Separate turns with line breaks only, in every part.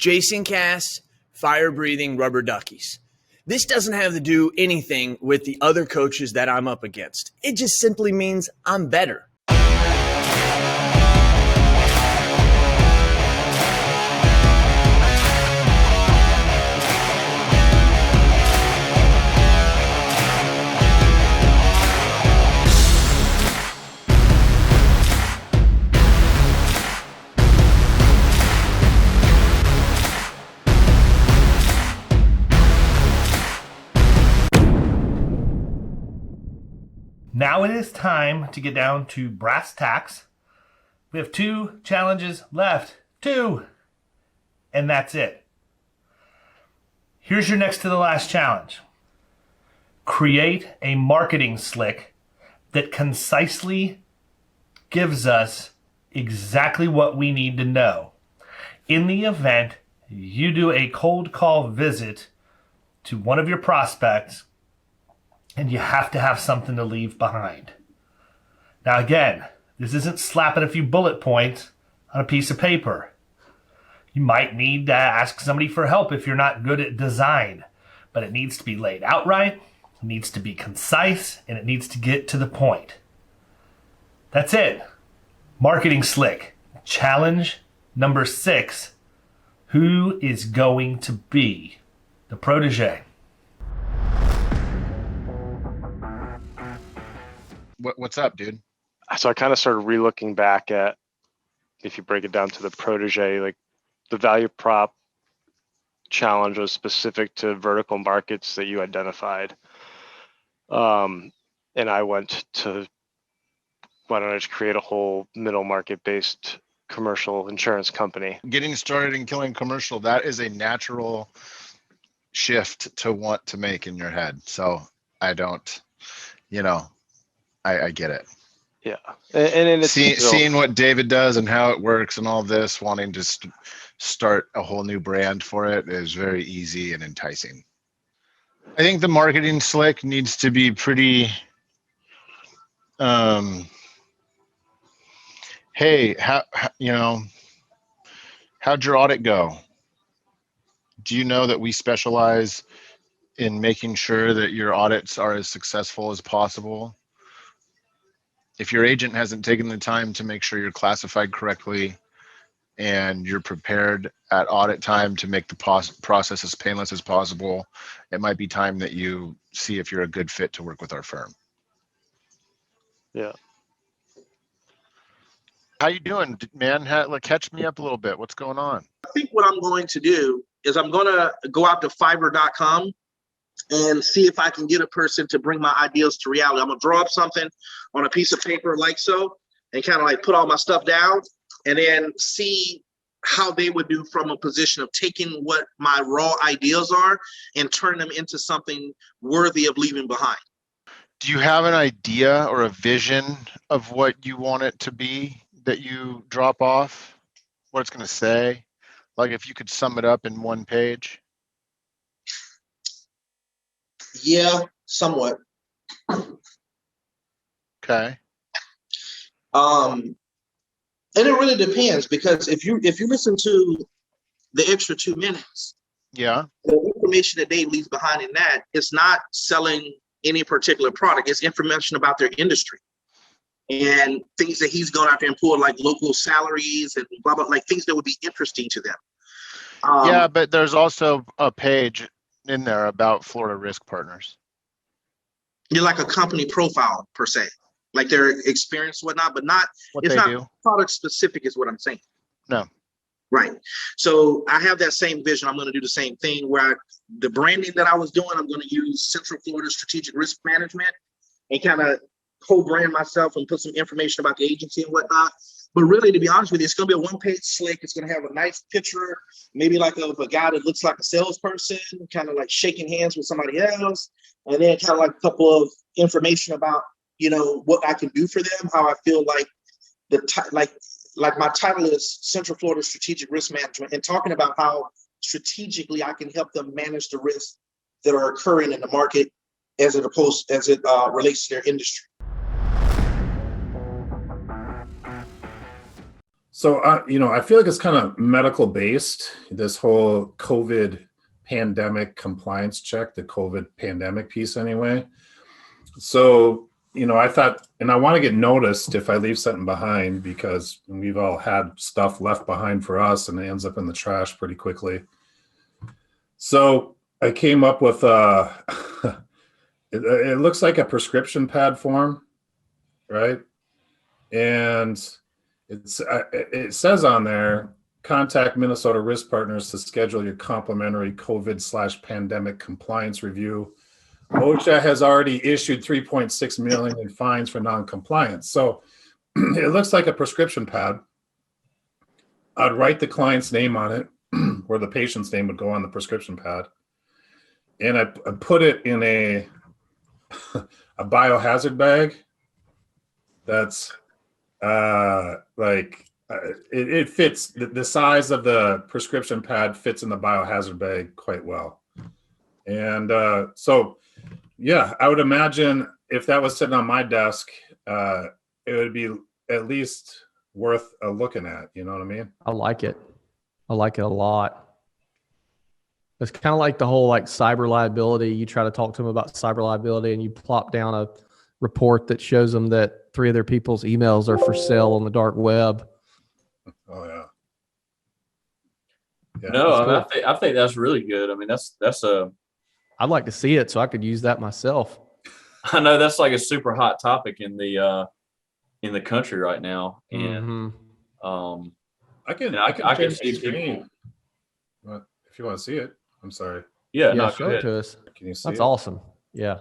Jason Cass, fire-breathing rubber duckies. This doesn't have to do anything with the other coaches that I'm up against. It just simply means I'm better.
Now it is time to get down to brass tacks. We have 2 challenges left. 2. And that's it. Here's your next to the last challenge. Create a marketing slick that concisely gives us exactly what we need to know. In the event you do a cold call visit to one of your prospects, and you have to have something to leave behind. Now again, this isn't slapping a few bullet points on a piece of paper. You might need to ask somebody for help if you're not good at design, but it needs to be laid out right, it needs to be concise, and it needs to get to the point. That's it. Marketing Slick. Challenge number 6. Who is going to be the protege?
What's up, dude?
So I kind of started re-looking back at, if you break it down to the protege, like the value prop challenge was specific to vertical markets that you identified. And I went to, why don't I just create a whole middle market based commercial insurance company?
Getting started in killing commercial, that is a natural shift to want to make in your head. So I don't, I get it.
Yeah. And it's
seeing what David does and how it works and all this, wanting to start a whole new brand for it is very easy and enticing. I think the marketing slick needs to be pretty, hey, how'd your audit go? Do you know that we specialize in making sure that your audits are as successful as possible? If your agent hasn't taken the time to make sure you're classified correctly and you're prepared at audit time to make the process as painless as possible, it might be time that you see if you're a good fit to work with our firm.
Yeah.
How you doing, man? Catch me up a little bit. What's going on?
I think what I'm going to do is I'm going to go out to Fiverr.com and see if I can get a person to bring my ideas to reality. I'm going to draw up something on a piece of paper like so and kind of like put all my stuff down and then see how they would do from a position of taking what my raw ideas are and turn them into something worthy of leaving behind.
Do you have an idea or a vision of what you want it to be that you drop off? What it's going to say? Like if you could sum it up in one page?
Yeah, somewhat.
Okay.
And it really depends, because if you listen to the extra 2 minutes,
yeah,
the information that Dave leaves behind in that is not selling any particular product. It's information about their industry and things that he's gone out there and pulled, like local salaries and blah blah, like things that would be interesting to them.
Yeah, but there's also a page in there about Florida Risk Partners.
You're like a company profile per se, like their experience, whatnot, but not
what
it's
they
not
do.
Product specific is what I'm saying.
No.
Right. So I have that same vision. I'm going to do the same thing where the branding that I was doing, I'm going to use Central Florida Strategic Risk Management and kind of co-brand myself and put some information about the agency and whatnot. But really, to be honest with you, it's going to be a one-page slick. It's going to have a nice picture, maybe like of a guy that looks like a salesperson, kind of like shaking hands with somebody else, and then kind of like a couple of information about, what I can do for them, how I feel like like my title is Central Florida Strategic Risk Management, and talking about how strategically I can help them manage the risks that are occurring in the market as it relates to their industry.
So, I feel like it's kind of medical based, this whole COVID pandemic compliance check, the COVID pandemic piece anyway. So, I thought, and I want to get noticed if I leave something behind, because we've all had stuff left behind for us and it ends up in the trash pretty quickly. So I came up with it looks like a prescription pad form, right? And it says on there, contact Minnesota Risk Partners to schedule your complimentary COVID/pandemic compliance review. OSHA has already issued 3.6 million in fines for non-compliance. So it looks like a prescription pad. I'd write the client's name on it, or the patient's name would go on the prescription pad. And I put it in a biohazard bag that's it fits, the size of the prescription pad fits in the biohazard bag quite well. And so yeah, I would imagine if that was sitting on my desk, it would be at least worth a looking at. You know what I mean?
I like it. I like it a lot. It's kind of like the whole cyber liability. You try to talk to them about cyber liability and you plop down a report that shows them that 3 of their people's emails are for sale on the dark web.
Oh yeah.
No, I mean,
cool.
I think that's really good. I mean, that's a.
I'd like to see it so I could use that myself.
I know that's like a super hot topic in the country right now, and
I can
can
see
see
screen. If you want to see it, I'm sorry.
Yeah,
Yeah,
no,
show it to us.
Can you see
That's
it?
awesome. Yeah.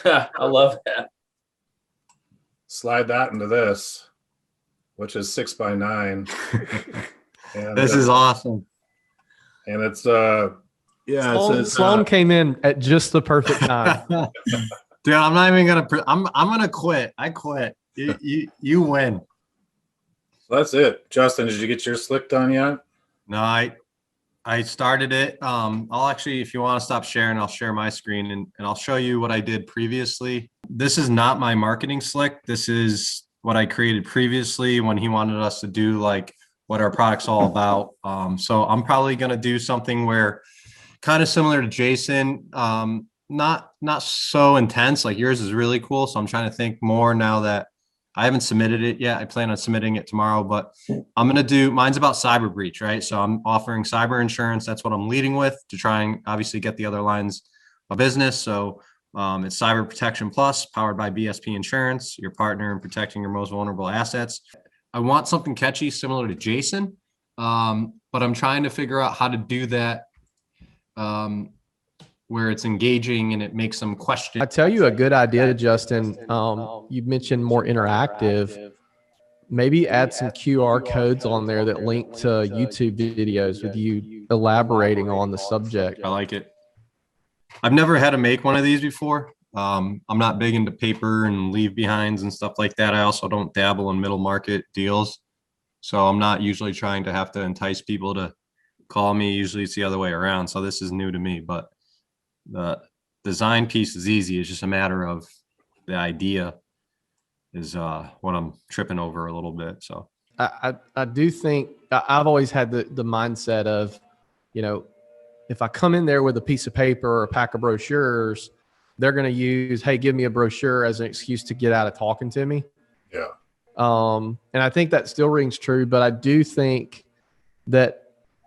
I love that.
Slide that into this, which is 6x9. And
This is awesome.
and it's
Sloane came in at just the perfect time.
Dude, I'm not even gonna. I'm gonna quit. I quit. You win.
that's it. Justin, did you get your slick done yet?
No, I started it. I'll actually, if you want to stop sharing, I'll share my screen and I'll show you what I did previously. This is not my marketing slick. This is what I created previously when he wanted us to do what our product's all about. So I'm probably gonna do something where kind of similar to Jason, not so intense. Like yours is really cool. So I'm trying to think more now that I haven't submitted it yet. I plan on submitting it tomorrow, but I'm going to do, mine's about cyber breach, right? So I'm offering cyber insurance. That's what I'm leading with to try and obviously get the other lines of business. So it's Cyber Protection Plus, powered by BSP Insurance, your partner in protecting your most vulnerable assets. I want something catchy similar to Jason, but I'm trying to figure out how to do that where it's engaging and it makes them question.
I tell you a good idea, Justin. You mentioned more interactive. Maybe add some QR codes on there that link to YouTube videos with you elaborating on the subject.
I like it. I've never had to make one of these before. I'm not big into paper and leave behinds and stuff like that. I also don't dabble in middle market deals. So I'm not usually trying to have to entice people to call me. Usually it's the other way around. So this is new to me, but the design piece is easy. It's just a matter of the idea is what I'm tripping over a little bit. So
I do think I've always had the mindset of, if I come in there with a piece of paper or a pack of brochures, they're going to use, hey, give me a brochure as an excuse to get out of talking to me.
Yeah.
And I think that still rings true, but I do think that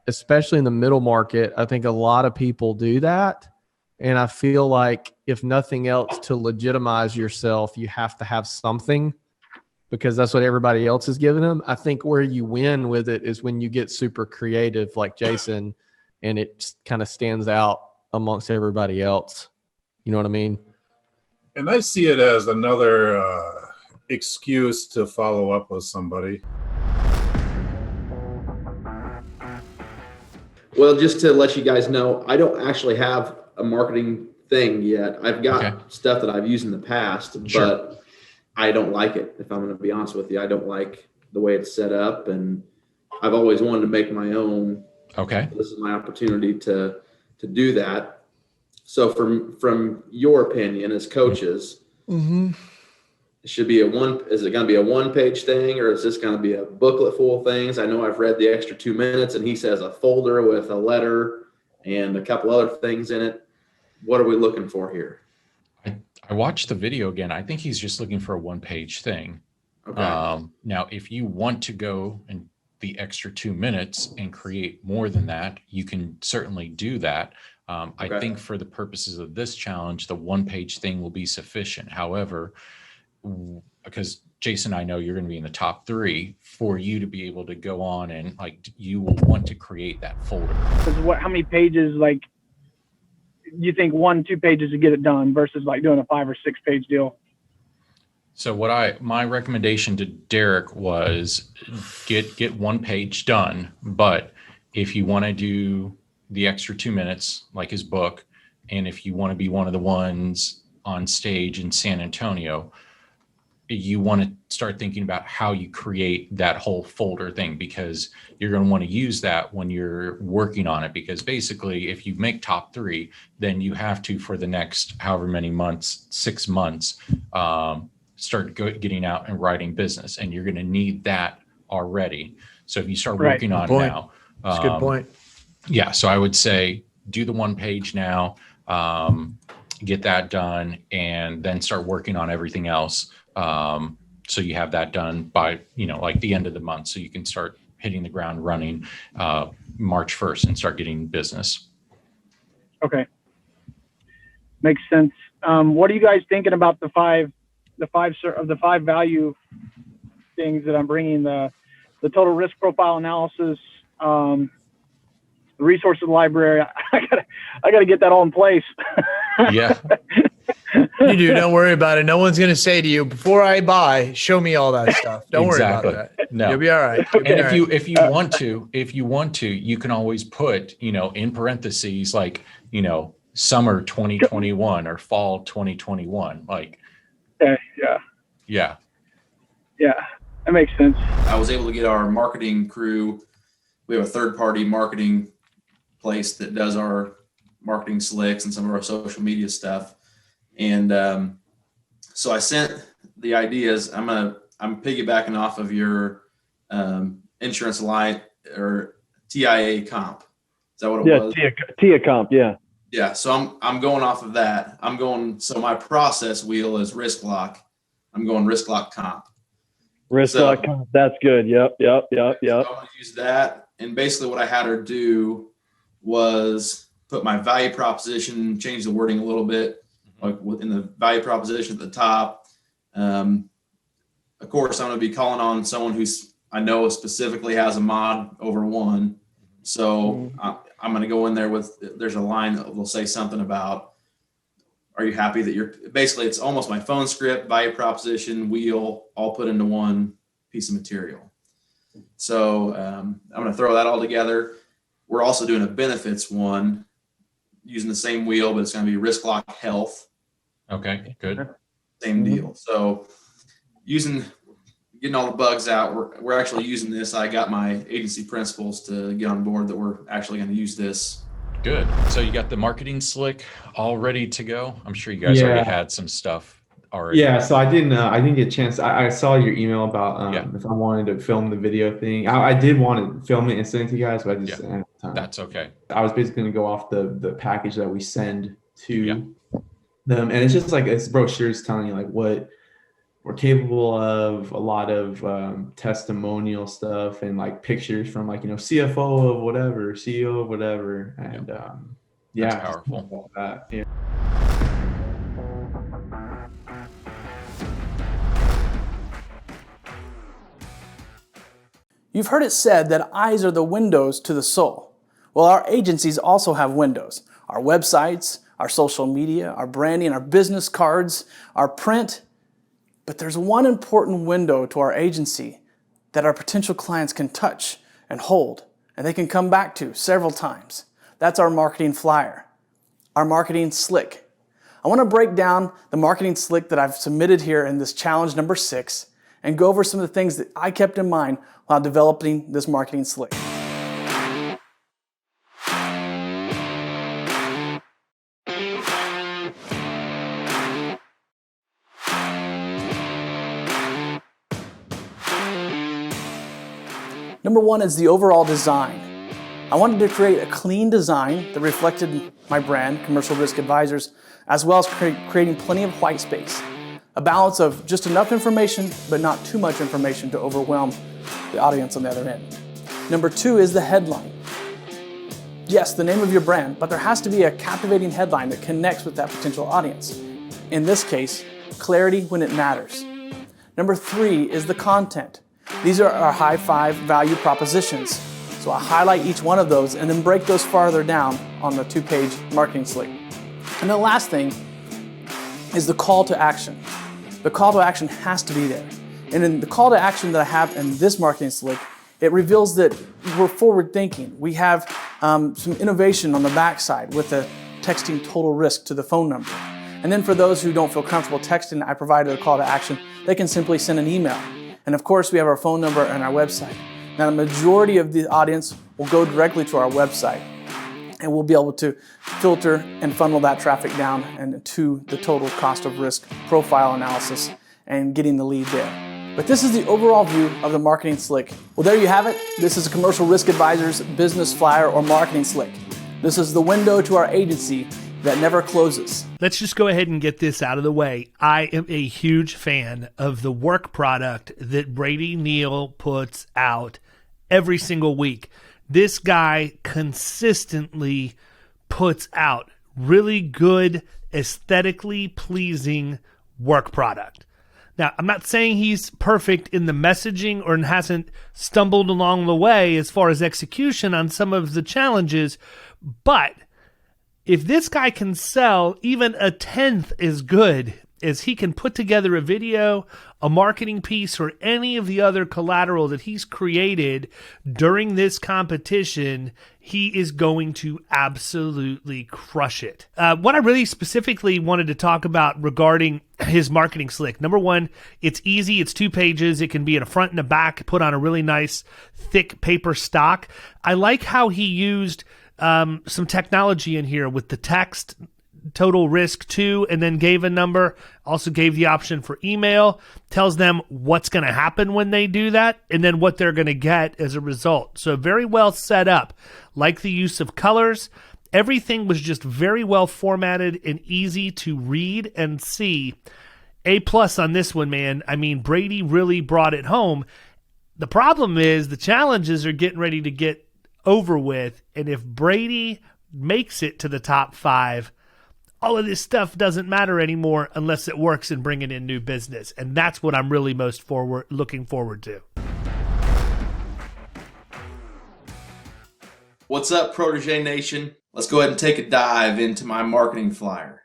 especially in the middle market, I think a lot of people do that. And I feel like if nothing else, to legitimize yourself, you have to have something because that's what everybody else is giving them. I think where you win with it is when you get super creative like Jason and it kind of stands out amongst everybody else. You know what I mean?
And I see it as another excuse to follow up with somebody.
Well, just to let you guys know, I don't actually have a marketing thing yet. I've got stuff that I've used in the past, but I don't like it. If I'm going to be honest with you, I don't like the way it's set up, and I've always wanted to make my own.
Okay.
This is my opportunity to do that. So from your opinion as coaches, Should be is it going to be a 1-page thing, or is this going to be a booklet full of things? I know I've read the extra 2 minutes, and he says a folder with a letter and a couple other things in it. What are we looking for here?
I watched the video again. I think he's just looking for a 1-page thing.
Okay.
Now, if you want to go and the extra 2 minutes and create more than that, you can certainly do that. I think for the purposes of this challenge, the 1-page thing will be sufficient. However, because Jason, I know you're going to be in the top 3, for you to be able to go on and like, you will want to create that folder.
Because how many pages, like, you think 1-2 pages to get it done versus like doing a 5 or 6 page deal?
So my recommendation to Derrick was get 1 page done, but if you want to do the extra 2 minutes, like his book, and if you want to be one of the ones on stage in San Antonio, you want to start thinking about how you create that whole folder thing, because you're going to want to use that when you're working on it. Because basically, if you make top 3, then you have to, for the next however many months, 6 months, start getting out and writing business, and you're going to need that already. So if you start working on it now,
that's a good point.
Yeah. So I would say do the 1 page now, get that done, and then start working on everything else. So you have that done by, like the end of the month, so you can start hitting the ground running March 1st and start getting business.
Okay. Makes sense. What are you guys thinking about the five value things that I'm bringing? The total risk profile analysis, the resources library. I gotta get that all in place.
Yeah.
You do. Don't worry about it. No one's going to say to you, before I buy, show me all that stuff. Don't worry about that.
No.
You'll be all right.
And if you want to, you can always put, in parentheses, like, summer 2021 or fall 2021. Like, yeah.
That makes sense.
I was able to get our marketing crew. We have a third-party marketing place that does our marketing slicks and some of our social media stuff. And so I sent the ideas. I'm piggybacking off of your insurance line or TIA comp. Is that what it was?
Yeah, TIA comp. Yeah.
Yeah. So I'm going off of that. So my process wheel is risk lock. I'm going risk lock comp.
Risk lock comp. That's good. Yep.
So I'm going to use that. And basically what I had her do was put my value proposition, change the wording a little bit, like in the value proposition at the top. Of course, I'm going to be calling on someone who's I know specifically has a mod over 1. So I'm going to go in there there's a line that will say something about, are you happy that basically it's almost my phone script, value proposition, wheel, all put into one piece of material. So I'm going to throw that all together. We're also doing a benefits one using the same wheel, but it's going to be risk lock health.
Okay, good.
Same deal. So getting all the bugs out, we're actually using this. I got my agency principals to get on board that we're actually going to use this.
Good. So you got the marketing slick all ready to go? I'm sure you guys already had some stuff already.
Yeah, so I didn't get a chance. I saw your email about if I wanted to film the video thing. I did want to film it and send it to you guys, but I just didn't have time.
That's okay.
I was basically going to go off the package that we send to them, and it's just like it's brochures telling you like what we're capable of, a lot of testimonial stuff and like pictures from like CFO of whatever, CEO of whatever, and
that's powerful.
All that. Yeah.
You've heard it said that eyes are the windows to the soul. Well, our agencies also have windows. Our websites, our social media, our branding, our business cards, our print. But there's one important window to our agency that our potential clients can touch and hold, and they can come back to several times. That's our marketing flyer, our marketing slick. I want to break down the marketing slick that I've submitted here in this challenge number 6 and go over some of the things that I kept in mind while developing this marketing slick. Number one is the overall design. I wanted to create a clean design that reflected my brand, Commercial Risk Advisors, as well as creating plenty of white space. A balance of just enough information, but not too much information to overwhelm the audience on the other end. Number two is the headline. Yes, the name of your brand, but there has to be a captivating headline that connects with that potential audience. In this case, clarity when it matters. Number three is the content. These are our high 5 value propositions. So I highlight each one of those and then break those farther down on the 2-page marketing slick. And the last thing is the call to action. The call to action has to be there. And in the call to action that I have in this marketing slick, it reveals that we're forward thinking. We have some innovation on the backside with the texting total risk to the phone number. And then for those who don't feel comfortable texting, I provided a call to action. They can simply send an email. And of course, we have our phone number and our website. Now, the majority of the audience will go directly to our website, and we'll be able to filter and funnel that traffic down and to the total cost of risk profile analysis and getting the lead there. But this is the overall view of the marketing slick. Well, there you have it. This is a Commercial Risk Advisors business flyer or marketing slick. This is the window to our agency that never closes.
Let's just go ahead and get this out of the way. I am a huge fan of the work product that Brady Neal puts out every single week. This guy consistently puts out really good, aesthetically pleasing work product. Now, I'm not saying he's perfect in the messaging or hasn't stumbled along the way as far as execution on some of the challenges, but if this guy can sell even a tenth as good as he can put together a video, a marketing piece, or any of the other collateral that he's created during this competition, he is going to absolutely crush it. What I really specifically wanted to talk about regarding his marketing slick. Number one, it's easy. It's 2 pages. It can be in a front and a back, put on a really nice thick paper stock. I like how he used some technology in here with the text total risk 2 and then gave a number, also gave the option for email, tells them what's going to happen when they do that and then what they're going to get as a result. So very well set up. Like the use of colors, everything was just very well formatted and easy to read and see. A+ on this one, man. I mean, Brady really brought it home. The problem is the challenges are getting ready to get over with, and if Brady makes it to the top 5, all of this stuff doesn't matter anymore unless it works in bringing in new business, and that's what I'm really most looking forward to.
What's up, Protege Nation? Let's go ahead and take a dive into my marketing flyer.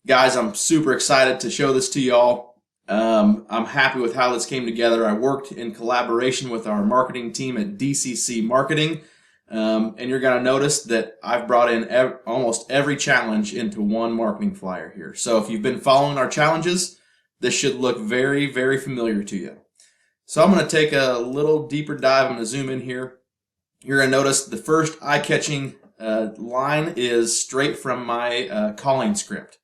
Guys, I'm super excited to show this to y'all. I'm happy with how this came together. I worked in collaboration with our marketing team at DCC Marketing. And you're going to notice that I've brought in almost every challenge into one marketing flyer here. So if you've been following our challenges, this should look very, very familiar to you. So I'm going to take a little deeper dive. I'm going to zoom in here. You're going to notice the first eye-catching line is straight from my calling script.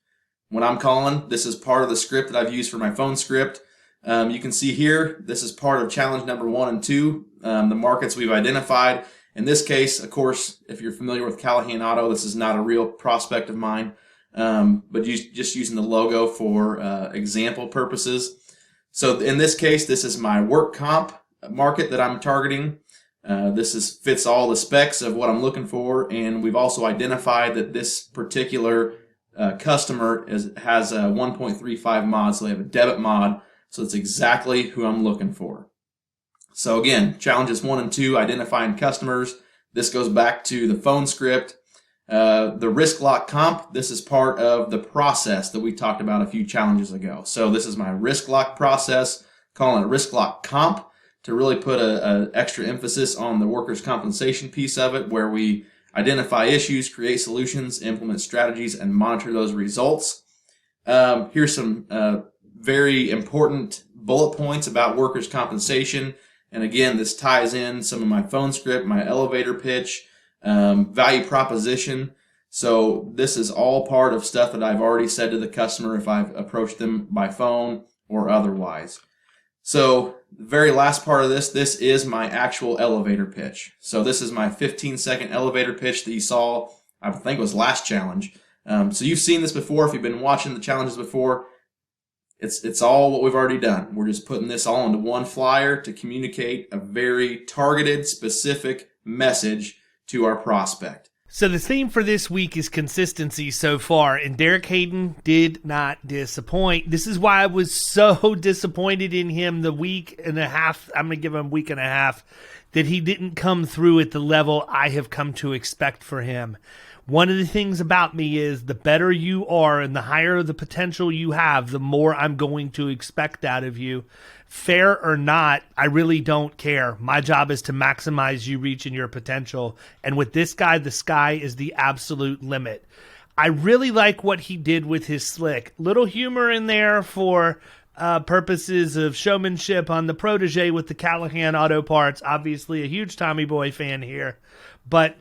When I'm calling, this is part of the script that I've used for my phone script. You can see here, this is part of challenge number 1 and 2, the markets we've identified. In this case, of course, if you're familiar with Callahan Auto, this is not a real prospect of mine, but just using the logo for example purposes. So in this case, this is my work comp market that I'm targeting. This fits all the specs of what I'm looking for, and we've also identified that this particular customer has a 1.35 mod, so they have a debit mod, so it's exactly who I'm looking for. So again, challenges 1 and 2, identifying customers. This goes back to the phone script. The risk lock comp, this is part of the process that we talked about a few challenges ago. So this is my risk lock process, calling it risk lock comp to really put an extra emphasis on the workers' compensation piece of it, where we identify issues, create solutions, implement strategies, and monitor those results. Here's some very important bullet points about workers' compensation. And again, this ties in some of my phone script, my elevator pitch, value proposition. So this is all part of stuff that I've already said to the customer if I've approached them by phone or otherwise. So the very last part of this is my actual elevator pitch. So this is my 15-second elevator pitch that you saw, I think it was last challenge. So you've seen this before. If you've been watching the challenges before, it's all what we've already done. We're just putting this all into one flyer to communicate a very targeted, specific message to our prospect.
So the theme for this week is consistency so far, and Derrick Hayden did not disappoint. This is why I was so disappointed in him the week and a half. I'm going to give him a week and a half that he didn't come through at the level I have come to expect for him. One of the things about me is the better you are and the higher the potential you have, the more I'm going to expect out of you. Fair or not, I really don't care. My job is to maximize you reaching your potential. And with this guy, the sky is the absolute limit. I really like what he did with his slick. Little humor in there for purposes of showmanship on the Protege with the Callahan Auto Parts. Obviously a huge Tommy Boy fan here. But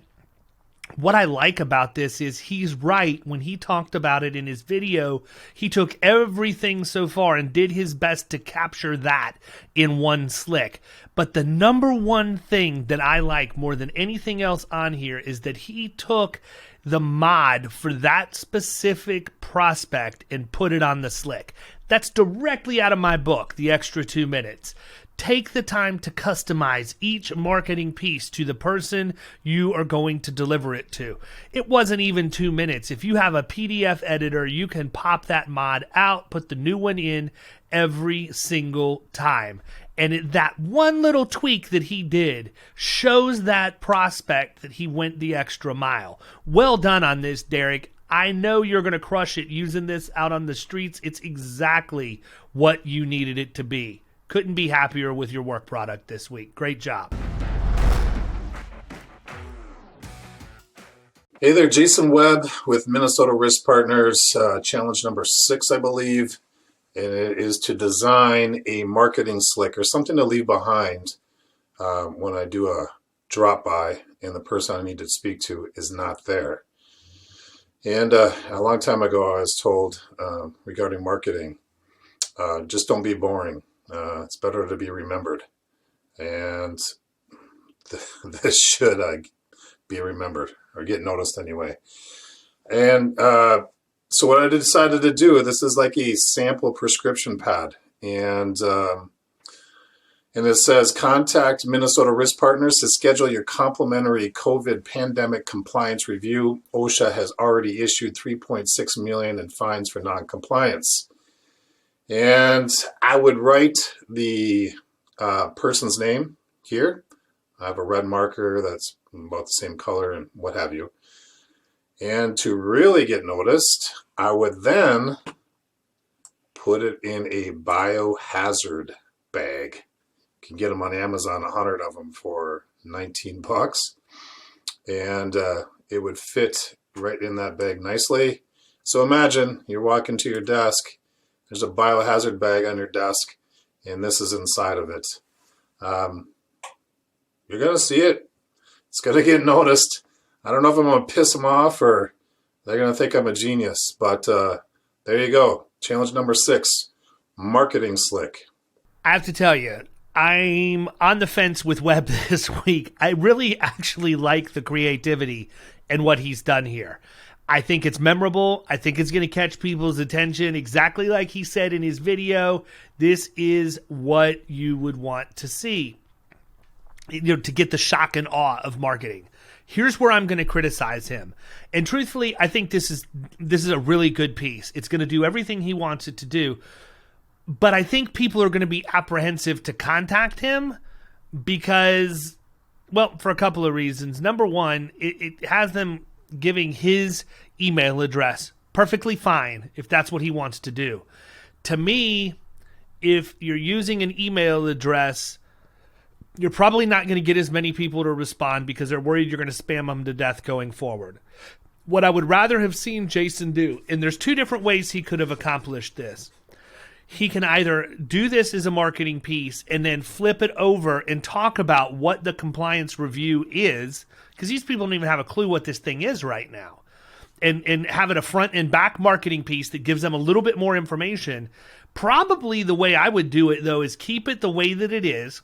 what I like about this is he's right. When he talked about it in his video, he took everything so far and did his best to capture that in one slick. But the number one thing that I like more than anything else on here is that he took the mod for that specific prospect and put it on the slick. That's directly out of my book, The Extra 2 Minutes. Take the time to customize each marketing piece to the person you are going to deliver it to. It wasn't even 2 minutes. If you have a PDF editor, you can pop that mod out, put the new one in every single time. And that one little tweak that he did shows that prospect that he went the extra mile. Well done on this, Derrick. I know you're going to crush it using this out on the streets. It's exactly what you needed it to be. Couldn't be happier with your work product this week. Great job.
Hey there, Jason Webb with Minnesota Risk Partners, challenge number 6, I believe. And it is to design a marketing slick or something to leave behind when I do a drop by and the person I need to speak to is not there. And a long time ago, I was told regarding marketing, just don't be boring. It's better to be remembered. And this should be remembered or get noticed anyway. And so what I decided to do, this is like a sample prescription pad. And it says, contact Minnesota Risk Partners to schedule your complimentary COVID pandemic compliance review. OSHA has already issued $3.6 million in fines for noncompliance. And I would write the person's name here. I have a red marker that's about the same color and what have you. And to really get noticed, I would then put it in a biohazard bag. You can get them on Amazon, 100 of them for $19. And it would fit right in that bag nicely. So imagine you're walking to your desk. There's a biohazard bag on your desk, and this is inside of it. You're going to see it. It's going to get noticed. I don't know if I'm going to piss them off or they're going to think I'm a genius, but there you go. Challenge number 6, marketing slick.
I have to tell you, I'm on the fence with Webb this week. I really actually like the creativity and what he's done here. I think it's memorable. I think it's going to catch people's attention. Exactly like he said in his video, this is what you would want to see, to get the shock and awe of marketing. Here's where I'm going to criticize him. And truthfully, I think this is a really good piece. It's going to do everything he wants it to do. But I think people are going to be apprehensive to contact him because, well, for a couple of reasons. Number one, it has them giving his email address. Perfectly fine if that's what he wants to do. To me, if you're using an email address, you're probably not going to get as many people to respond because they're worried you're going to spam them to death going forward. What I would rather have seen Jason do, and there's 2 different ways he could have accomplished this. He can either do this as a marketing piece and then flip it over and talk about what the compliance review is, because these people don't even have a clue what this thing is right now. and have it a front and back marketing piece that gives them a little bit more information. Probably the way I would do it, though, is keep it the way that it is.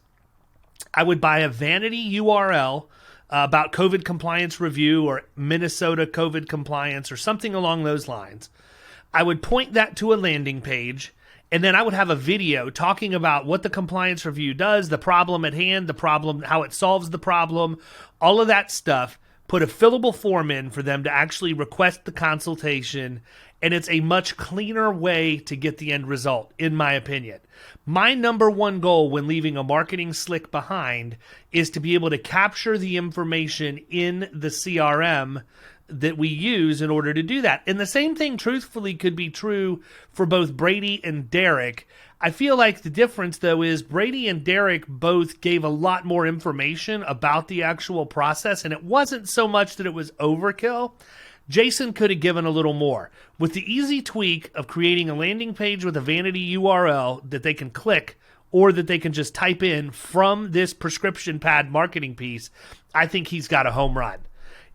I would buy a vanity URL about COVID compliance review or Minnesota COVID compliance or something along those lines. I would point that to a landing page, and then I would have a video talking about what the compliance review does, the problem at hand, the problem, how it solves the problem, all of that stuff. Put a fillable form in for them to actually request the consultation, and it's a much cleaner way to get the end result, in my opinion. My number one goal when leaving a marketing slick behind is to be able to capture the information in the CRM that we use in order to do that. And the same thing, truthfully, could be true for both Brady and Derrick. I feel like the difference, though, is Brady and Derrick both gave a lot more information about the actual process, and it wasn't so much that it was overkill. Jason could have given a little more. With the easy tweak of creating a landing page with a vanity URL that they can click or that they can just type in from this prescription pad marketing piece, I think he's got a home run.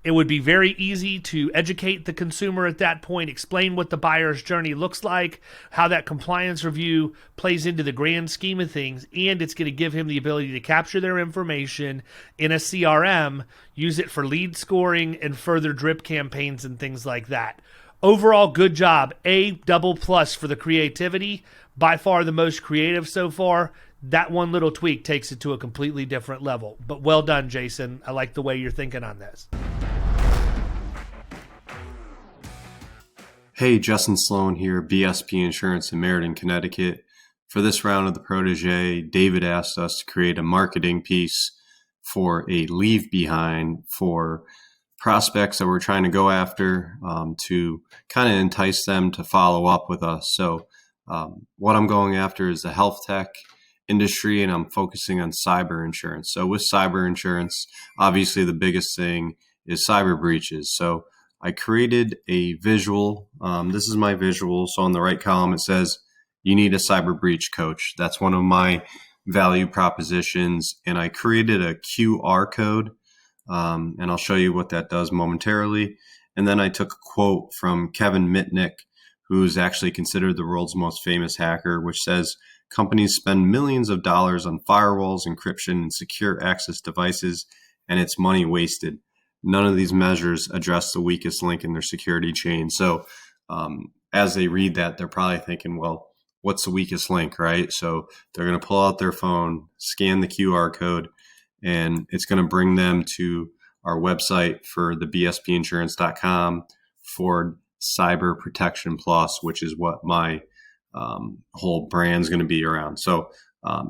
It would be very easy to educate the consumer at that point, explain what the buyer's journey looks like, how that compliance review plays into the grand scheme of things, and it's going to give him the ability to capture their information in a CRM, use it for lead scoring and further drip campaigns and things like that. Overall, good job. A++ for the creativity. By far the most creative so far. That one little tweak takes it to a completely different level. But well done, Jason. I like the way you're thinking on this.
Hey, Justin Sloane here, BSP Insurance in Meriden, Connecticut. For this round of the Protege, David asked us to create a marketing piece for a leave behind for prospects that we're trying to go after to kind of entice them to follow up with us. So what I'm going after is the health tech industry, and I'm focusing on cyber insurance. So with cyber insurance, obviously the biggest thing is cyber breaches. So I created a visual. This is my visual. So on the right column, it says, you need a cyber breach coach. That's one of my value propositions. And I created a QR code, and I'll show you what that does momentarily. And then I took a quote from Kevin Mitnick, who's actually considered the world's most famous hacker, which says, companies spend millions of dollars on firewalls, encryption, and secure access devices, and it's money wasted. None of these measures address the weakest link in their security chain. So as they read that, they're probably thinking, well, what's the weakest link, right? So they're going to pull out their phone, scan the QR code, and it's going to bring them to our website for the bspinsurance.com for Cyber Protection Plus, which is what my whole brand's going to be around. So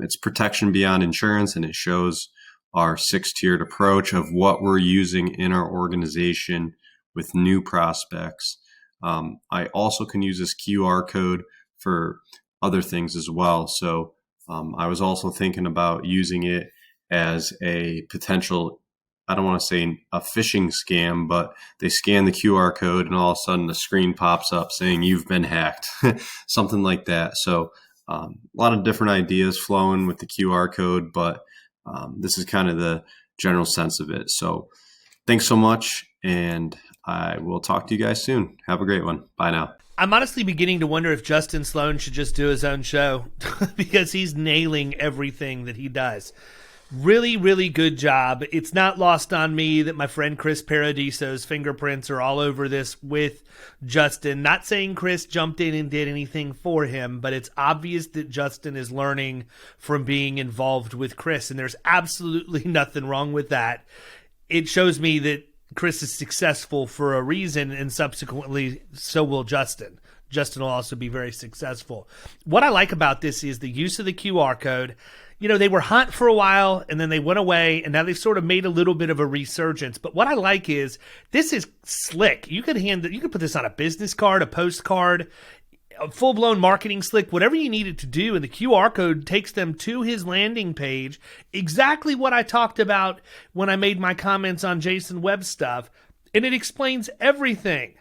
it's protection beyond insurance, and it shows our 6-tiered approach of what we're using in our organization with new prospects. I also can use this QR code for other things as well. So I was also thinking about using it as a potential, I don't want to say a phishing scam, but they scan the QR code and all of a sudden the screen pops up saying you've been hacked, something like that. So a lot of different ideas flowing with the QR code, but this is kind of the general sense of it. So thanks so much, and I will talk to you guys soon. Have a great one. Bye now.
I'm honestly beginning to wonder if Justin Sloane should just do his own show because he's nailing everything that he does. Really, really good job. It's not lost on me that my friend Chris Paradiso's fingerprints are all over this with Justin. Not saying Chris jumped in and did anything for him, but it's obvious that Justin is learning from being involved with Chris, and there's absolutely nothing wrong with that. It shows me that Chris is successful for a reason, and subsequently so will Justin. Justin will also be very successful. What I like about this is the use of the QR code. You know, they were hot for a while and then they went away, and now they've sort of made a little bit of a resurgence. But what I like is this is slick. You could put this on a business card, a postcard, a full-blown marketing slick, whatever you need it to do, and the QR code takes them to his landing page. Exactly what I talked about when I made my comments on Jason Webb stuff, and it explains everything.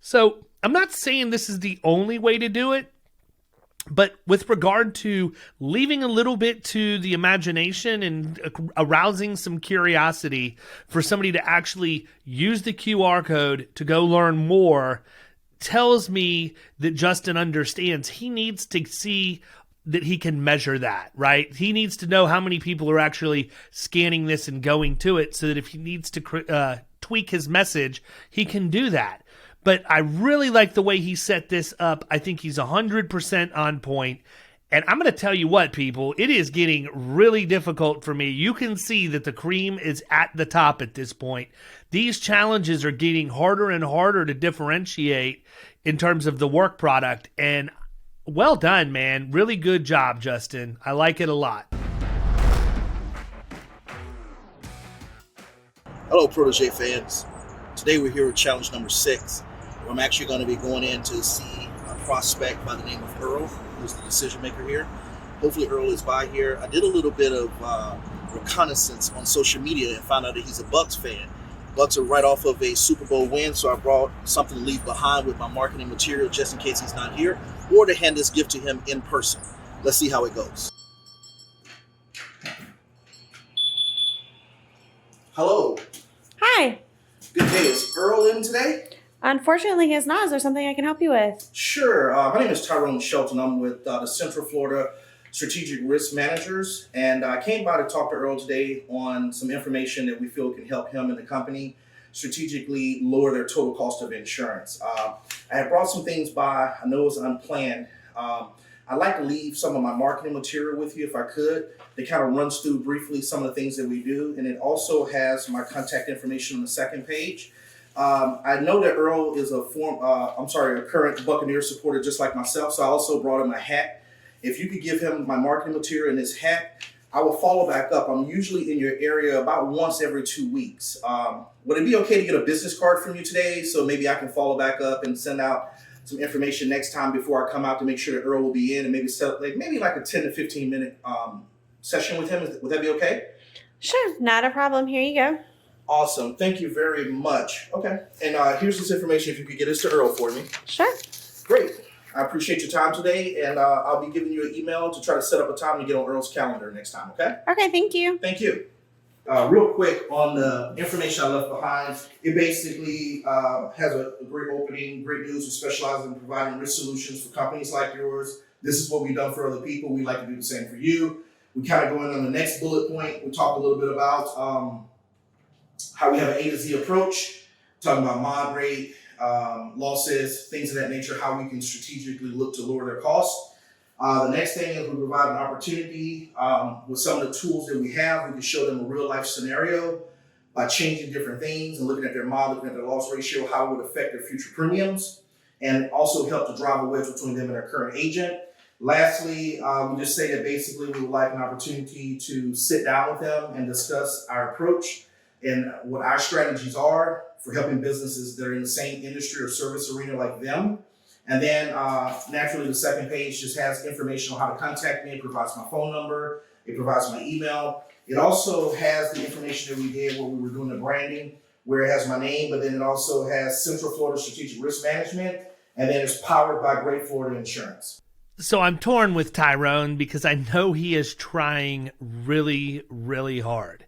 So I'm not saying this is the only way to do it,
But with regard to leaving a little bit to the imagination and arousing some curiosity for somebody to actually use the QR code to go learn more tells me that Justin understands he needs to see that he can measure that, right? He needs to know how many people are actually scanning this and going to it so that if he needs to tweak his message, he can do that. But I really like the way he set this up. I think he's 100% on point. And I'm going to tell you what, people, it is getting really difficult for me. You can see that the cream is at the top at this point. These challenges are getting harder and harder to differentiate in terms of the work product. And well done, man. Really good job, Justin. I like it a lot.
Hello, Protege fans. Today we're here with challenge number 6. I'm actually going to be going in to see a prospect by the name of Earl, who's the decision maker here. Hopefully Earl is by here. I did a little bit of reconnaissance on social media and found out that he's a Bucs fan. Bucs are right off of a Super Bowl win, so I brought something to leave behind with my marketing material just in case he's not here, or to hand this gift to him in person. Let's see how it goes. Hello.
Hi.
Good day. Is Earl in today?
Unfortunately, he is not. Is there something I can help you with?
Sure. My name is Tyrone Shelton. I'm with the Central Florida Strategic Risk Managers, and I came by to talk to Earl today on some information that we feel can help him and the company strategically lower their total cost of insurance. I have brought some things by. I know it was unplanned. I'd like to leave some of my marketing material with you if I could. It kind of runs through briefly some of the things that we do, and it also has my contact information on the second page. I know that Earl is a current Buccaneer supporter just like myself, so I also brought him a hat. If you could give him my marketing material and his hat, I will follow back up. I'm usually in your area about once every 2 weeks. Would it be okay to get a business card from you today so maybe I can follow back up and send out some information next time before I come out to make sure that Earl will be in and maybe set up maybe like a 10 to 15 minute session with him? Would that be okay?
Sure, not a problem. Here you go.
Awesome. Thank you very much. Okay. And here's this information if you could get this to Earl for me.
Sure.
Great. I appreciate your time today, and I'll be giving you an email to try to set up a time to get on Earl's calendar next time, okay?
Okay, thank you.
Thank you. Real quick on the information I left behind, it basically has a great opening, great news. We specialize in providing risk solutions for companies like yours. This is what we've done for other people. We'd like to do the same for you. We kind of go in on the next bullet point. We talk a little bit about how we have an A to Z approach, talking about mod rate, losses, things of that nature, how we can strategically look to lower their costs. The next thing is we provide an opportunity with some of the tools that we have. We can show them a real life scenario by changing different things and looking at their mod, looking at their loss ratio, how it would affect their future premiums, and also help to drive a wedge between them and their current agent. Lastly, we just say that basically we would like an opportunity to sit down with them and discuss our approach and what our strategies are for helping businesses that are in the same industry or service arena like them. And then naturally the second page just has information on how to contact me. It provides my phone number. It provides my email. It also has the information that we did when we were doing the branding, where it has my name, but then it also has Central Florida Strategic Risk Management, and then it's powered by Great Florida Insurance.
So I'm torn with Tyrone because I know he is trying really, really hard.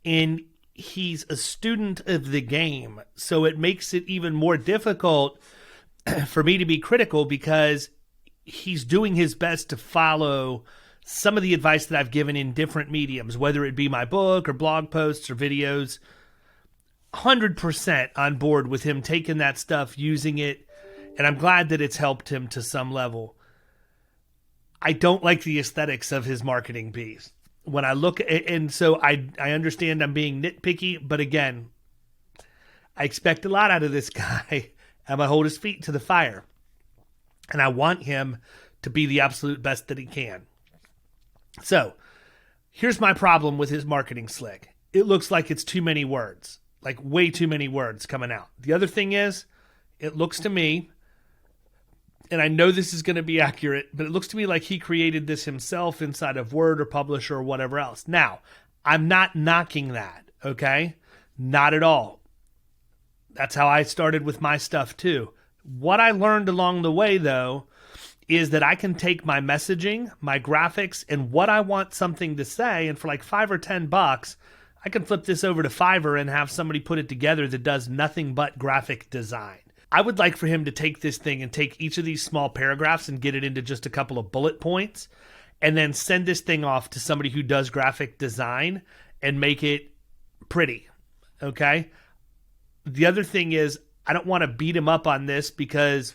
And he's a student of the game. So it makes it even more difficult for me to be critical because he's doing his best to follow some of the advice that I've given in different mediums, whether it be my book or blog posts or videos. 100% on board with him taking that stuff, using it, and I'm glad that it's helped him to some level. I don't like the aesthetics of his marketing piece. When I look, and so I understand I'm being nitpicky, but again, I expect a lot out of this guy. I'm going to hold his feet to the fire. And I want him to be the absolute best that he can. So, here's my problem with his marketing slick. It looks like it's too many words. Like way too many words coming out. The other thing is, it looks to me, and I know this is going to be accurate, but it looks to me like he created this himself inside of Word or Publisher or whatever else. Now, I'm not knocking that, okay? Not at all. That's how I started with my stuff too. What I learned along the way, though, is that I can take my messaging, my graphics, and what I want something to say, and for like $5 or $10, I can flip this over to Fiverr and have somebody put it together that does nothing but graphic design. I would like for him to take this thing and take each of these small paragraphs and get it into just a couple of bullet points, and then send this thing off to somebody who does graphic design and make it pretty, okay? The other thing is, I don't want to beat him up on this because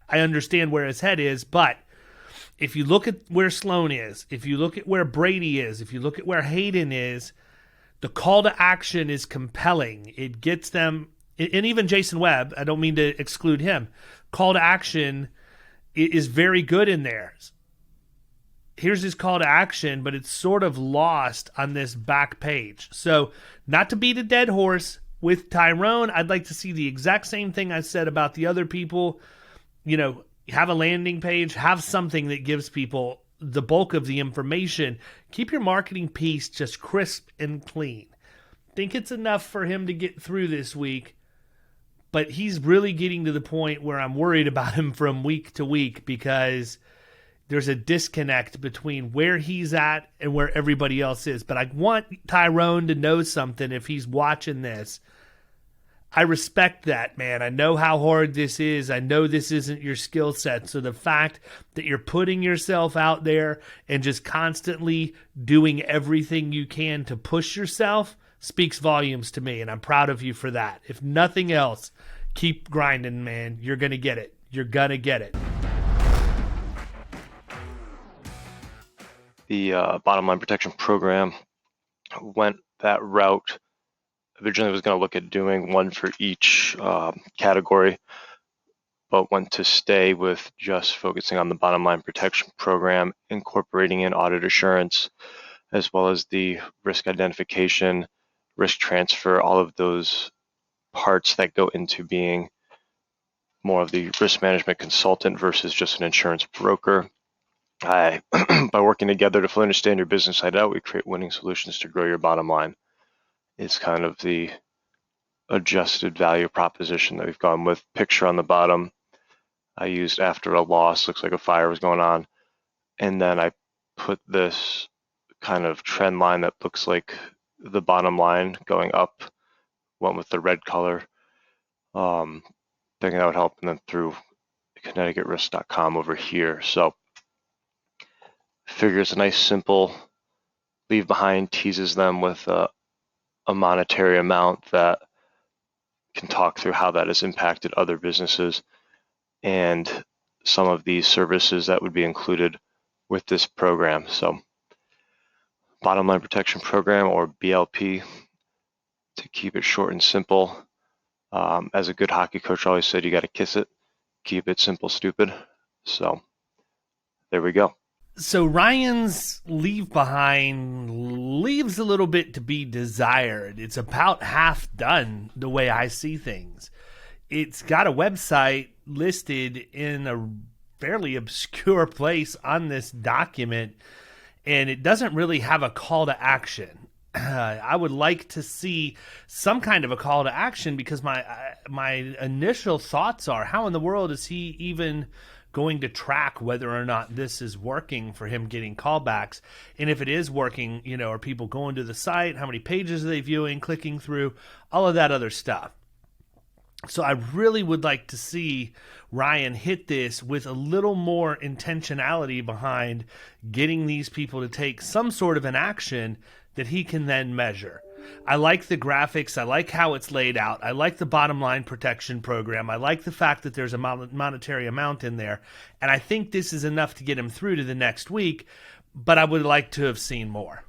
I understand where his head is, but if you look at where Sloane is, if you look at where Brady is, if you look at where Hayden is, the call to action is compelling. It gets them, and even Jason Webb, I don't mean to exclude him, call to action is very good in there. Here's his call to action, but it's sort of lost on this back page. So, not to beat a dead horse, with Tyrone, I'd like to see the exact same thing I said about the other people. You know, have a landing page, have something that gives people the bulk of the information. Keep your marketing piece just crisp and clean. Think it's enough for him to get through this week, but he's really getting to the point where I'm worried about him from week to week because there's a disconnect between where he's at and where everybody else is. But I want Tyrone to know something if he's watching this. I respect that, man. I know how hard this is. I know this isn't your skill set. So the fact that you're putting yourself out there and just constantly doing everything you can to push yourself speaks volumes to me, and I'm proud of you for that. If nothing else, keep grinding, man. You're going to get it. You're going to get it.
The bottom line protection program went that route. Originally was going to look at doing one for each category, but went to stay with just focusing on the bottom line protection program, incorporating in audit assurance, as well as the risk identification, risk transfer, all of those parts that go into being more of the risk management consultant versus just an insurance broker. By working together to fully understand your business side out, we create winning solutions to grow your bottom line. It's kind of the adjusted value proposition that we've gone with. Picture on the bottom, I used after a loss, looks like a fire was going on. And then I put this kind of trend line that looks like the bottom line going up, went with the red color. Thinking that would help, and then through ConnecticutRisk.com over here. So figures a nice simple leave behind, teases them with a monetary amount that can talk through how that has impacted other businesses and some of these services that would be included with this program. So bottom line protection program, or BLP, to keep it short and simple. As a good hockey coach always said, you got to kiss it, keep it simple, stupid. So there we go.
So Ryan's leave behind leaves a little bit to be desired. It's about half done the way I see things. It's got a website listed in a fairly obscure place on this document, and it doesn't really have a call to action. I would like to see some kind of a call to action, because my initial thoughts are, how in the world is he even going to track whether or not this is working for him getting callbacks? And if it is working, you know, are people going to the site? How many pages are they viewing, clicking through, all of that other stuff. So I really would like to see Ryan hit this with a little more intentionality behind getting these people to take some sort of an action that he can then measure. I like the graphics. I like how it's laid out. I like the bottom line protection program. I like the fact that there's a monetary amount in there. And I think this is enough to get him through to the next week, but I would like to have seen more.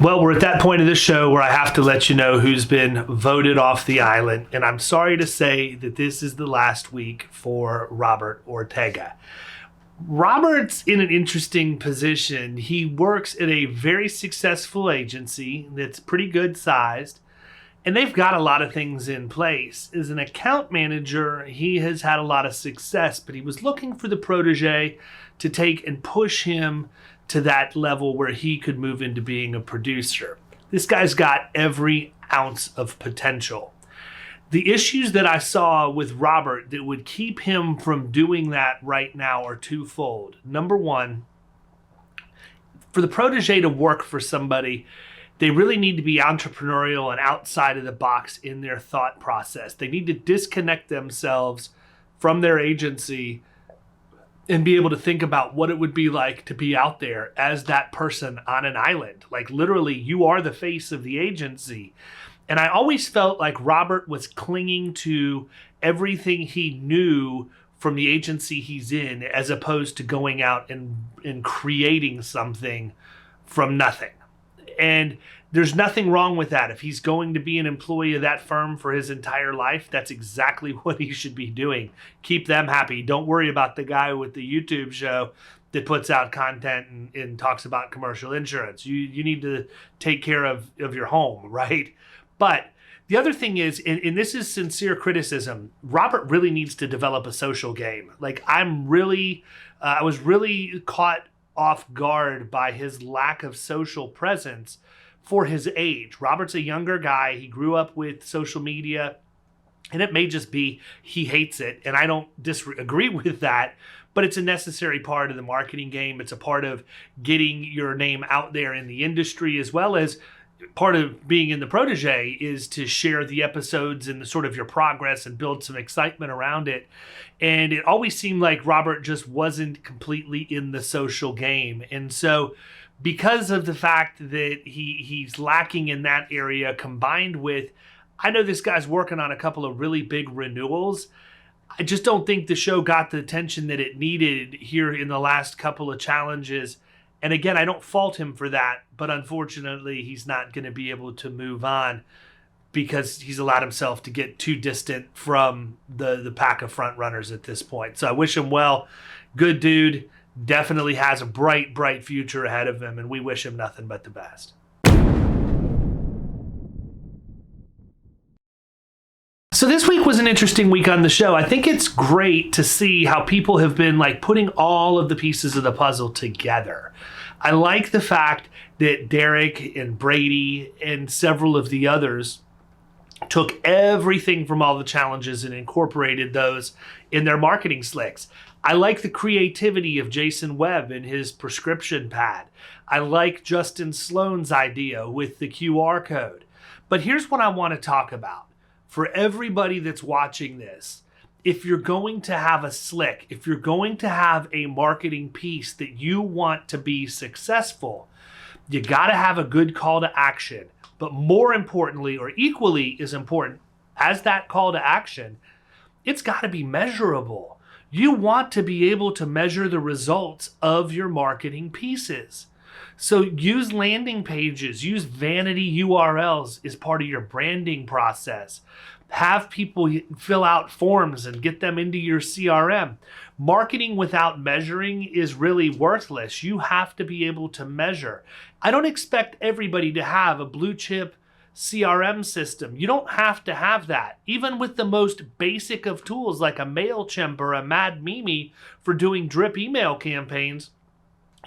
Well, we're at that point of the show where I have to let you know who's been voted off the island. And I'm sorry to say that this is the last week for Robert Ortega. Robert's in an interesting position. He works at a very successful agency that's pretty good sized, and they've got a lot of things in place. As an account manager, he has had a lot of success, but he was looking for the protege to take and push him to that level where he could move into being a producer. This guy's got every ounce of potential. The issues that I saw with Robert that would keep him from doing that right now are twofold. Number one, for the protege to work for somebody, they really need to be entrepreneurial and outside of the box in their thought process. They need to disconnect themselves from their agency and be able to think about what it would be like to be out there as that person on an island. Like literally, you are the face of the agency. And I always felt like Robert was clinging to everything he knew from the agency he's in, as opposed to going out and creating something from nothing. And there's nothing wrong with that. If he's going to be an employee of that firm for his entire life, that's exactly what he should be doing. Keep them happy. Don't worry about the guy with the YouTube show that puts out content and talks about commercial insurance. You need to take care of your home, right? But the other thing is, and this is sincere criticism, Robert really needs to develop a social game. Like I was really caught off guard by his lack of social presence for his age. Robert's a younger guy. He grew up with social media, and it may just be he hates it, and I don't disagree with that, but it's a necessary part of the marketing game. It's a part of getting your name out there in the industry, as well as part of being in the protege is to share the episodes and the sort of your progress and build some excitement around it. And it always seemed like Robert just wasn't completely in the social game. And so because of the fact that he's lacking in that area, combined with, I know this guy's working on a couple of really big renewals, I just don't think the show got the attention that it needed here in the last couple of challenges. And again, I don't fault him for that, but unfortunately, he's not going to be able to move on because he's allowed himself to get too distant from the pack of front runners at this point. So I wish him well. Good dude. Definitely has a bright, bright future ahead of him, and we wish him nothing but the best. So this week was an interesting week on the show. I think it's great to see how people have been like putting all of the pieces of the puzzle together. I like the fact that Derrick and Brady and several of the others took everything from all the challenges and incorporated those in their marketing slicks. I like the creativity of Jason Webb and his prescription pad. I like Justin Sloane's idea with the QR code. But here's what I want to talk about. For everybody that's watching this, if you're going to have a slick, if you're going to have a marketing piece that you want to be successful, you got to have a good call to action. But more importantly, or equally as important as that call to action, it's got to be measurable. You want to be able to measure the results of your marketing pieces. So use landing pages, use vanity URLs as part of your branding process. Have people fill out forms and get them into your CRM. Marketing without measuring is really worthless. You have to be able to measure. I don't expect everybody to have a blue chip CRM system. You don't have to have that. Even with the most basic of tools like a MailChimp or a Mad Mimi for doing drip email campaigns,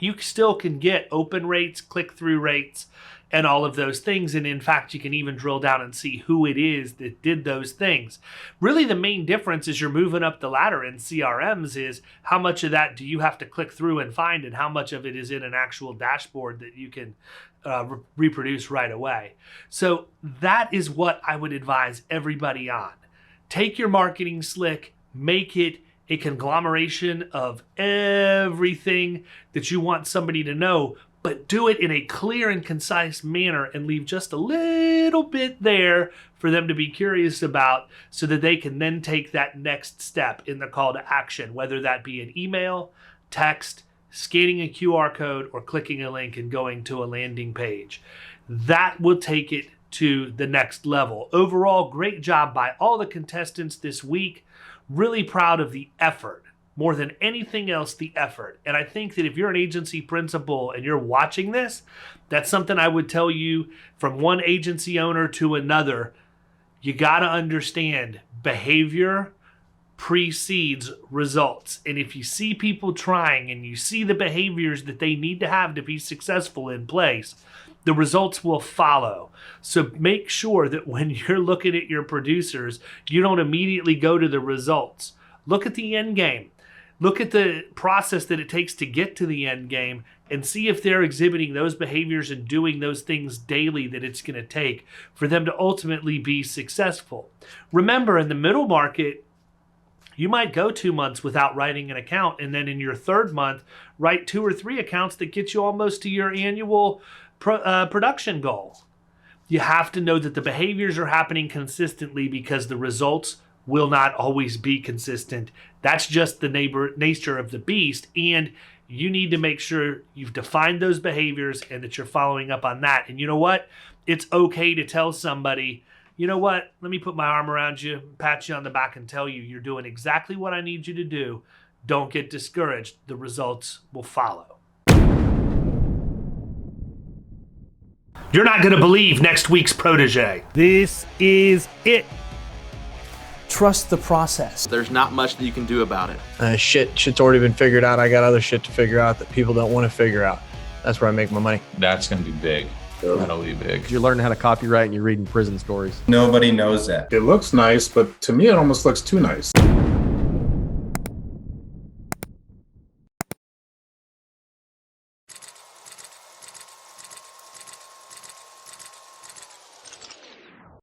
you still can get open rates, click-through rates, and all of those things. And in fact, you can even drill down and see who it is that did those things. Really, the main difference as you're moving up the ladder in CRMs is how much of that do you have to click through and find, and how much of it is in an actual dashboard that you can reproduce right away. So that is what I would advise everybody on. Take your marketing slick, make it a conglomeration of everything that you want somebody to know, but do it in a clear and concise manner and leave just a little bit there for them to be curious about so that they can then take that next step in the call to action, whether that be an email, text, scanning a QR code, or clicking a link and going to a landing page. That will take it to the next level. Overall, great job by all the contestants this week. Really proud of the effort. More than anything else, the effort. And I think that if you're an agency principal and you're watching this, that's something I would tell you from one agency owner to another. You got to understand behavior precedes results. And if you see people trying and you see the behaviors that they need to have to be successful in place, the results will follow. So make sure that when you're looking at your producers, you don't immediately go to the results. Look at the end game. Look at the process that it takes to get to the end game and see if they're exhibiting those behaviors and doing those things daily that it's going to take for them to ultimately be successful. Remember, in the middle market, you might go 2 months without writing an account, and then in your third month, write 2 or 3 accounts that get you almost to your annual production goal. You have to know that the behaviors are happening consistently because the results will not always be consistent. That's just the nature of the beast, and you need to make sure you've defined those behaviors and that you're following up on that. And you know what? It's okay to tell somebody, you know what? Let me put my arm around you, pat you on the back, and tell you you're doing exactly what I need you to do. Don't get discouraged. The results will follow. You're not going to believe next week's Protege. This is it.
Trust the process.
There's not much that you can do about it.
Shit's already been figured out. I got other shit to figure out that people don't want to figure out. That's where I make my money.
That's going to be big. That'll be big.
You're learning how to copyright and you're reading prison stories.
Nobody knows that. It looks nice, but to me, it almost looks too nice.